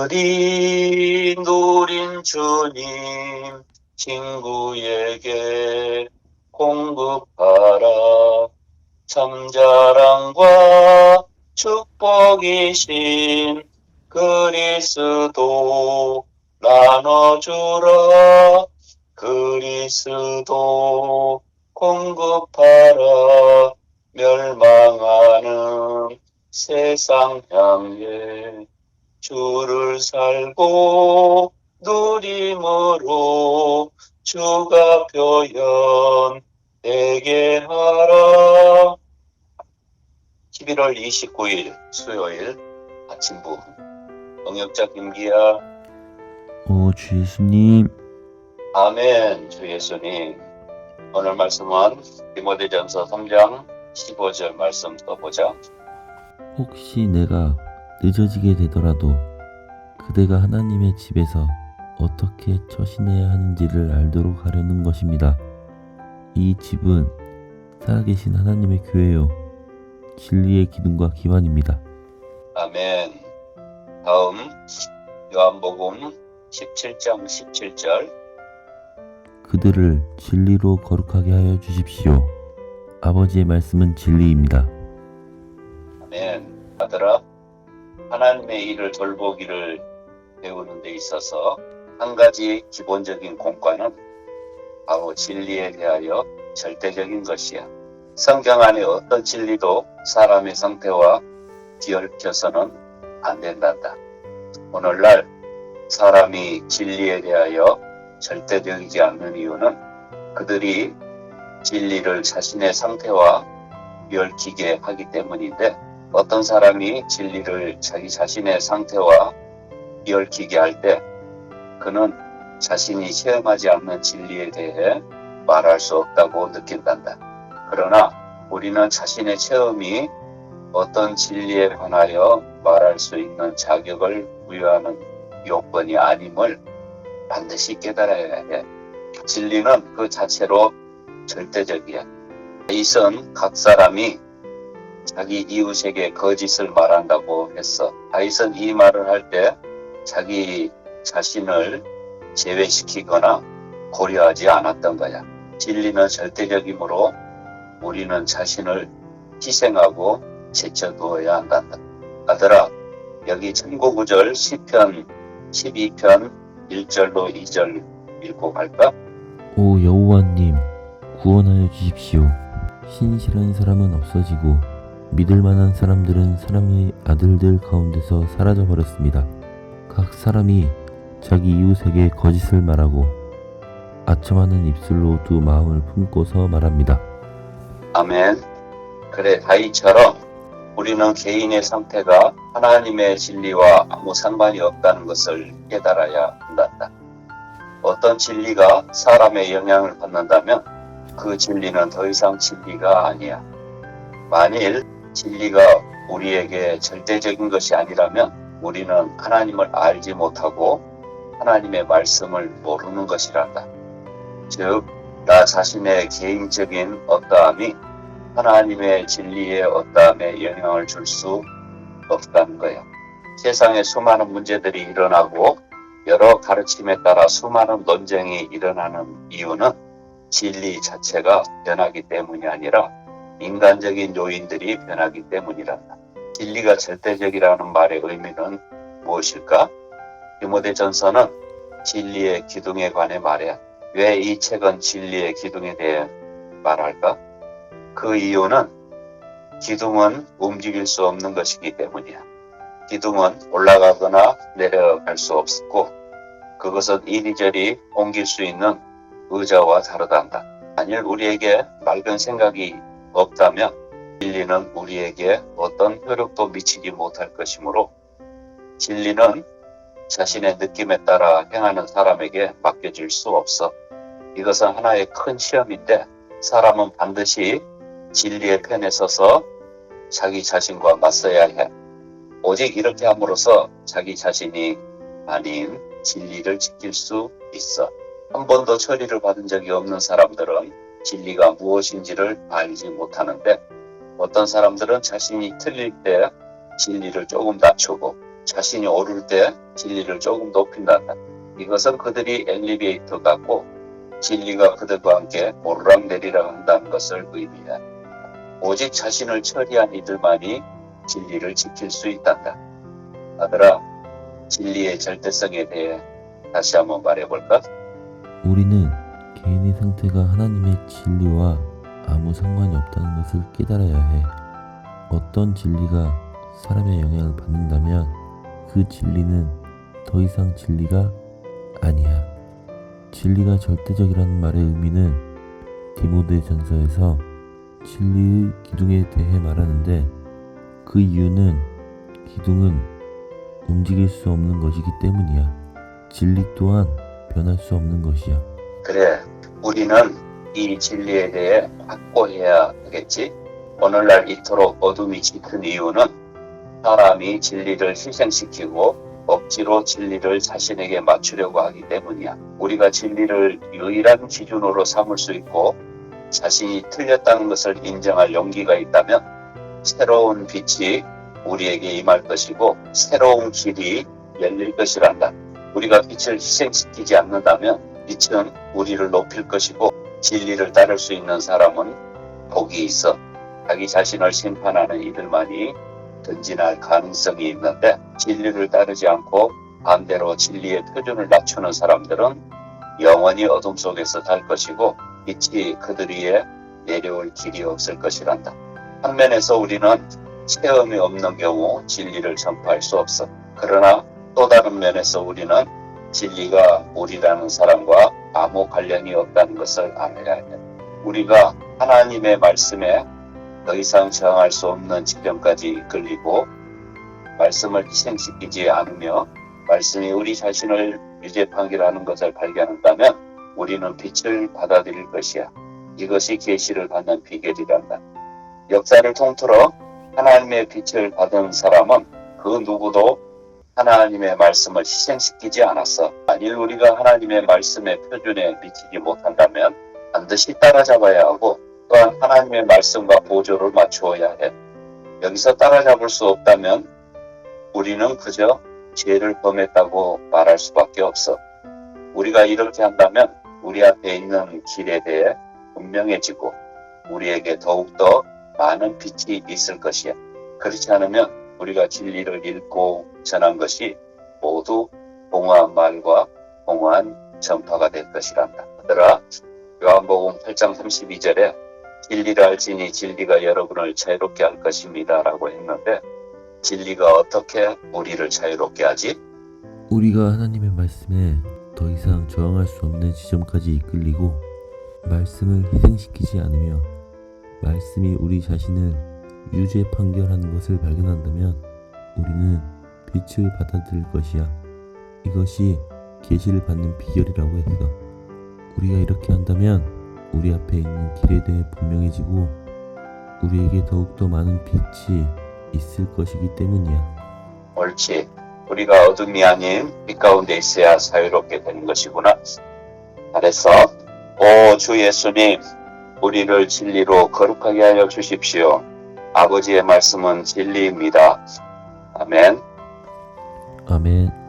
우리들이 누린 주님 친구에게 공급하라. 참자랑과 축복이신 그리스도 나눠주라. 그리스도 공급하라. 멸망하는 세상 향해 주를 살고 누림으로 주가 표현되게 하라. 11월 29일 수요일 아침부 동역자 김기아. 주 예수님. 아멘. 주 예수님. 오늘 말씀은 디모데전서 3장 15절 말씀 써보자. 혹시 내가 늦어지게 되더라도 그대가 하나님의 집에서 어떻게 처신해야 하는지를 알도록 하려는 것입니다. 이 집은 살아계신 하나님의 교회요, 진리의 기둥과 기반입니다. 아멘. 다음 요한복음 17장 17절. 그들을 진리로 거룩하게 하여 주십시오. 아버지의 말씀은 진리입니다. 아멘. 아들아, 하나님의 일을 돌보기를 배우는 데 있어서 한 가지 기본적인 공과는 바로 진리에 대하여 절대적인 것이야. 성경 안에 어떤 진리도 사람의 상태와 뒤얽혀서는 안 된단다. 오늘날 사람이 진리에 대하여 절대적이지 않는 이유는 그들이 진리를 자신의 상태와 뒤얽히게 하기 때문인데, 어떤 사람이 진리를 자기 자신의 상태와 뒤얽히게 할 때 그는 자신이 체험하지 않는 진리에 대해 말할 수 없다고 느낀단다. 그러나 우리는 자신의 체험이 어떤 진리에 관하여 말할 수 있는 자격을 부여하는 요건이 아님을 반드시 깨달아야 해. 진리는 그 자체로 절대적이야. 다윗은 각 사람이 자기 이웃에게 거짓을 말한다고 했어. 다윗은 이 말을 할 때 자기 자신을 제외시키거나 고려하지 않았던 거야. 진리는 절대적이므로 우리는 자신을 희생하고 제쳐두어야 한단다. 아들아, 여기 천고구절 시편 12편 1절로 2절 읽고 갈까? 오 여호와님, 구원하여 주십시오. 신실한 사람은 없어지고 믿을 만한 사람들은 사람의 아들들 가운데서 사라져 버렸습니다. 각 사람이 자기 이웃에게 거짓을 말하고 아첨하는 입술로 두 마음을 품고서 말합니다. 아멘. 그래, 다윗처럼 우리는 개인의 상태가 하나님의 진리와 아무 상관이 없다는 것을 깨달아야 한단다. 어떤 진리가 사람의 영향을 받는다면 그 진리는 더 이상 진리가 아니야. 만일 진리가 우리에게 절대적인 것이 아니라면 우리는 하나님을 알지 못하고 하나님의 말씀을 모르는 것이란다. 즉, 나 자신의 개인적인 어떠함이 하나님의 진리의 어떠함에 영향을 줄 수 없다는 거야. 세상에 수많은 문제들이 일어나고 여러 가르침에 따라 수많은 논쟁이 일어나는 이유는 진리 자체가 변하기 때문이 아니라 인간적인 요인들이 변하기 때문이란다. 진리가 절대적이라는 말의 의미는 무엇일까? 디모데전서는 진리의 기둥에 관해 말해. 왜 이 책은 진리의 기둥에 대해 말할까? 그 이유는 기둥은 움직일 수 없는 것이기 때문이야. 기둥은 올라가거나 내려갈 수 없고 그것은 이리저리 옮길 수 있는 의자와 다르단다. 만일 우리에게 맑은 생각이 없다면 진리는 우리에게 어떤 효력도 미치지 못할 것이므로 진리는 자신의 느낌에 따라 행하는 사람에게 맡겨질 수 없어. 이것은 하나의 큰 시험인데 사람은 반드시 진리의 편에 서서 자기 자신과 맞서야 해. 오직 이렇게 함으로써 자기 자신이 아닌 진리를 지킬 수 있어. 한 번도 처리를 받은 적이 없는 사람들은 진리가 무엇인지를 알지 못하는데, 어떤 사람들은 자신이 틀릴 때 진리를 조금 낮추고 자신이 오를 때 진리를 조금 높인단다. 이것은 그들이 엘리베이터 같고 진리가 그들과 함께 오르락내리락 한다는 것을 의미해. 오직 자신을 처리한 이들만이 진리를 지킬 수 있단다. 아들아, 진리의 절대성에 대해 다시 한번 말해볼까? 우리는 개인의 상태가 하나님의 진리와 아무 상관이 없다는 것을 깨달아야 해. 어떤 진리가 사람의 영향을 받는다면 그 진리는 더 이상 진리가 아니야. 진리가 절대적이라는 말의 의미는 디모데전서에서 진리의 기둥에 대해 말하는데, 그 이유는 기둥은 움직일 수 없는 것이기 때문이야. 진리 또한 변할 수 없는 것이야. 그래, 우리는 이 진리에 대해 확고해야 하겠지. 오늘날 이토록 어둠이 짙은 이유는 사람이 진리를 희생시키고 억지로 진리를 자신에게 맞추려고 하기 때문이야. 우리가 진리를 유일한 기준으로 삼을 수 있고 자신이 틀렸다는 것을 인정할 용기가 있다면 새로운 빛이 우리에게 임할 것이고 새로운 길이 열릴 것이란다. 우리가 빛을 희생시키지 않는다면 빛은 우리를 높일 것이고 진리를 따를 수 있는 사람은 복이 있어. 자기 자신을 심판하는 이들만이 전진할 가능성이 있는데, 진리를 따르지 않고 반대로 진리의 표준을 낮추는 사람들은 영원히 어둠 속에서 살 것이고 빛이 그들 위에 내려올 길이 없을 것이란다. 한면에서 우리는 체험이 없는 경우 진리를 전파할 수 없어. 그러나 또 다른 면에서 우리는 진리가 우리라는 사람과 아무 관련이 없다는 것을 알아야 해. 우리가 하나님의 말씀에 더 이상 저항할 수 없는 지경까지 이끌리고 말씀을 희생시키지 않으며 말씀이 우리 자신을 유죄 판결하는 것을 발견한다면 우리는 빛을 받아들일 것이야. 이것이 계시를 받는 비결이란다. 역사를 통틀어 하나님의 빛을 받은 사람은 그 누구도 하나님의 말씀을 희생시키지 않았어. 만일 우리가 하나님의 말씀의 표준에 미치지 못한다면 반드시 따라잡아야 하고 또한 하나님의 말씀과 보조를 맞추어야 해. 여기서 따라잡을 수 없다면 우리는 그저 죄를 범했다고 말할 수밖에 없어. 우리가 이렇게 한다면 우리 앞에 있는 길에 대해 분명해지고 우리에게 더욱더 많은 빛이 있을 것이야. 그렇지 않으면 우리가 진리를 읽고 전한 것이 모두 공허한 말과 공허한 전파가 될 것이란다. 아들아, 요한복음 8장 32절에 진리를 알지니 진리가 여러분을 자유롭게 할 것입니다 라고 했는데, 진리가 어떻게 우리를 자유롭게 하지? 우리가 하나님의 말씀에 더 이상 저항할 수 없는 지점까지 이끌리고 말씀을 희생시키지 않으며 말씀이 우리 자신을 유죄 판결하는 것을 발견한다면 우리는 빛을 받아들일 것이야. 이것이 계시를 받는 비결이라고 했어. 우리가 이렇게 한다면 우리 앞에 있는 길에 대해 분명해지고 우리에게 더욱더 많은 빛이 있을 것이기 때문이야. 옳지. 우리가 어둠이 아닌 빛 가운데 있어야 자유롭게 되는 것이구나. 잘했어. 오 주 예수님, 우리를 진리로 거룩하게 하여 주십시오. 아버지의 말씀은 진리입니다. 아멘. 아멘.